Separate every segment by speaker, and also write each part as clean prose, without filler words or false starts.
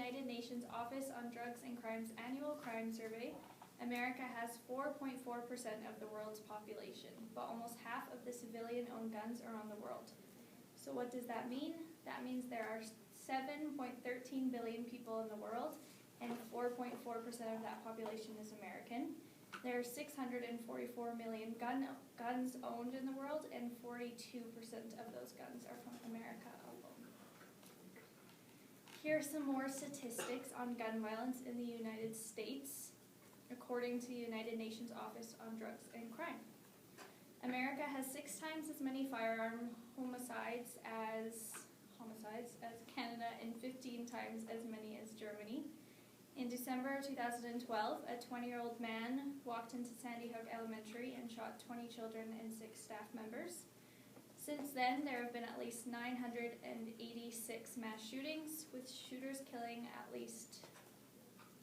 Speaker 1: United Nations Office on Drugs and Crime's annual crime survey, America has 4.4% of the world's population, but almost half of the civilian-owned guns are on the world. So what does that mean? That means there are 7.13 billion people in the world, and 4.4% of that population is American. There are 644 million guns owned in the world, and 42% of those guns are from America alone. Here are some more statistics on gun violence in the United States, according to the United Nations Office on Drugs and Crime. America has 6 times as many firearm homicides as Canada and 15 times as many as Germany. In December 2012, a 20-year-old man walked into Sandy Hook Elementary and shot 20 children and 6 staff members. Since then, there have been at least 986 mass shootings, with shooters killing at least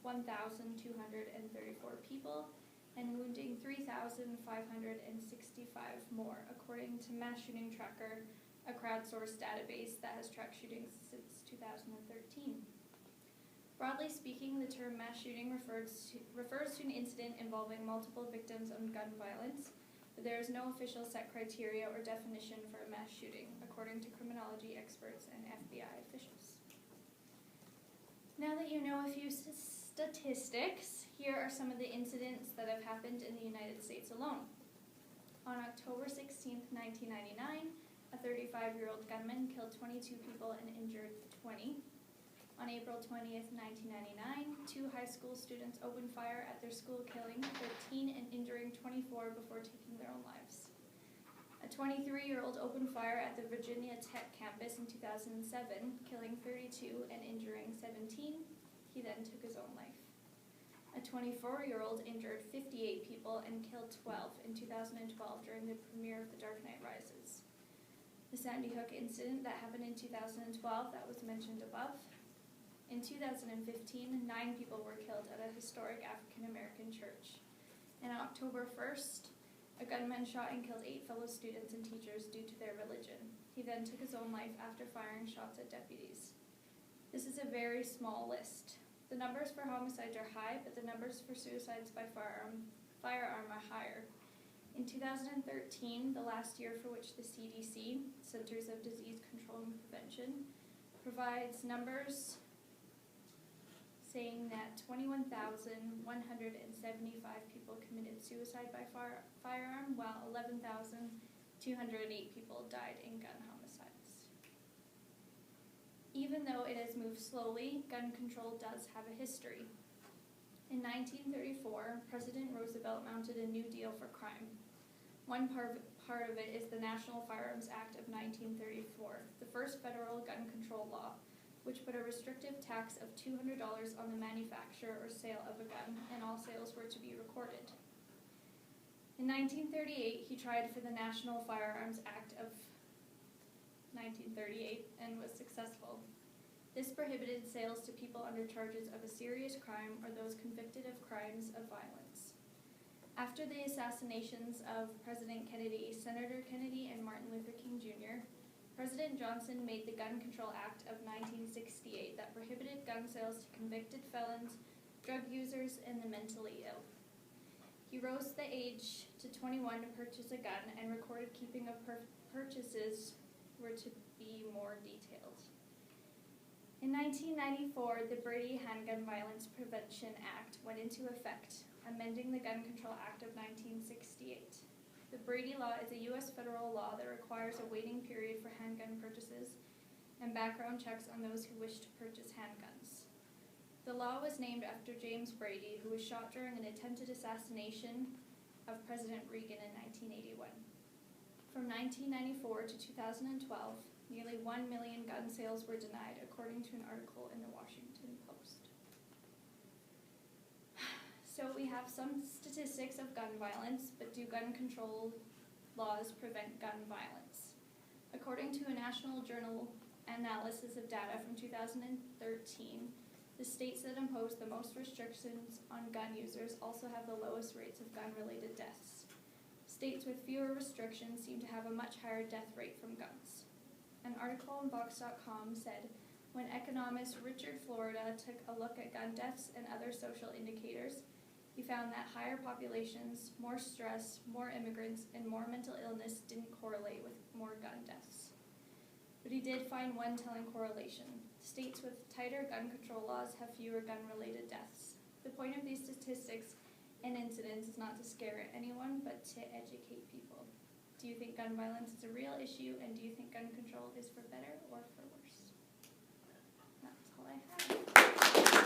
Speaker 1: 1,234 people and wounding 3,565 more, according to Mass Shooting Tracker, a crowdsourced database that has tracked shootings since 2013. Broadly speaking, the term mass shooting refers to an incident involving multiple victims of gun violence, but there is no official set criteria or definition for a mass shooting, according to criminology experts and FBI officials. Now that you know a few statistics, here are some of the incidents that have happened in the United States alone. On October 16, 1999, a 35-year-old gunman killed 22 people and injured 20. On April 20th, 1999, 2 high school students opened fire at their school, killing 13 and injuring 24 before taking their own lives. A 23-year-old opened fire at the Virginia Tech campus in 2007, killing 32 and injuring 17. He then took his own life. A 24-year-old injured 58 people and killed 12 in 2012 during the premiere of The Dark Knight Rises. The Sandy Hook incident that happened in 2012 that was mentioned above. In 2015, 9 people were killed at a historic African-American church. And on October 1st, a gunman shot and killed 8 fellow students and teachers due to their religion. He then took his own life after firing shots at deputies. This is a very small list. The numbers for homicides are high, but the numbers for suicides by firearm are higher. In 2013, the last year for which the CDC, Centers of Disease Control and Prevention, provides numbers saying that 21,175 people committed suicide by firearm, while 11,208 people died in gun homicides. Even though it has moved slowly, gun control does have a history. In 1934, President Roosevelt mounted a New Deal for crime. One part of it is the National Firearms Act of 1934, the first federal gun control law, which put a restrictive tax of $200 on the manufacture or sale of a gun, and all sales were to be recorded. In 1938, he tried for the National Firearms Act of 1938 and was successful. This prohibited sales to people under charges of a serious crime or those convicted of crimes of violence. After the assassinations of President Kennedy, Senator Kennedy, and Martin Luther King Jr., President Johnson made the Gun Control Act of 1968 that prohibited gun sales to convicted felons, drug users, and the mentally ill. He rose the age to 21 to purchase a gun, and recorded keeping of purchases were to be more detailed. In 1994, the Brady Handgun Violence Prevention Act went into effect, amending the Gun Control Act of 1968. The Brady Law is a U.S. federal law that requires a waiting period for handgun purchases and background checks on those who wish to purchase handguns. The law was named after James Brady, who was shot during an attempted assassination of President Reagan in 1981. From 1994 to 2012, nearly 1 million gun sales were denied, according to an article in the Washington Post. So we have some statistics of gun violence, but do gun control laws prevent gun violence? According to a National Journal analysis of data from 2013, the states that impose the most restrictions on gun users also have the lowest rates of gun-related deaths. States with fewer restrictions seem to have a much higher death rate from guns. An article on Vox.com said, When economist Richard Florida took a look at gun deaths and other social indicators, he found that higher populations, more stress, more immigrants, and more mental illness didn't correlate with more gun deaths. But he did find one telling correlation. States with tighter gun control laws have fewer gun-related deaths. The point of these statistics and incidents is not to scare anyone, but to educate people. Do you think gun violence is a real issue, and do you think gun control is for better or for worse? That's all I have.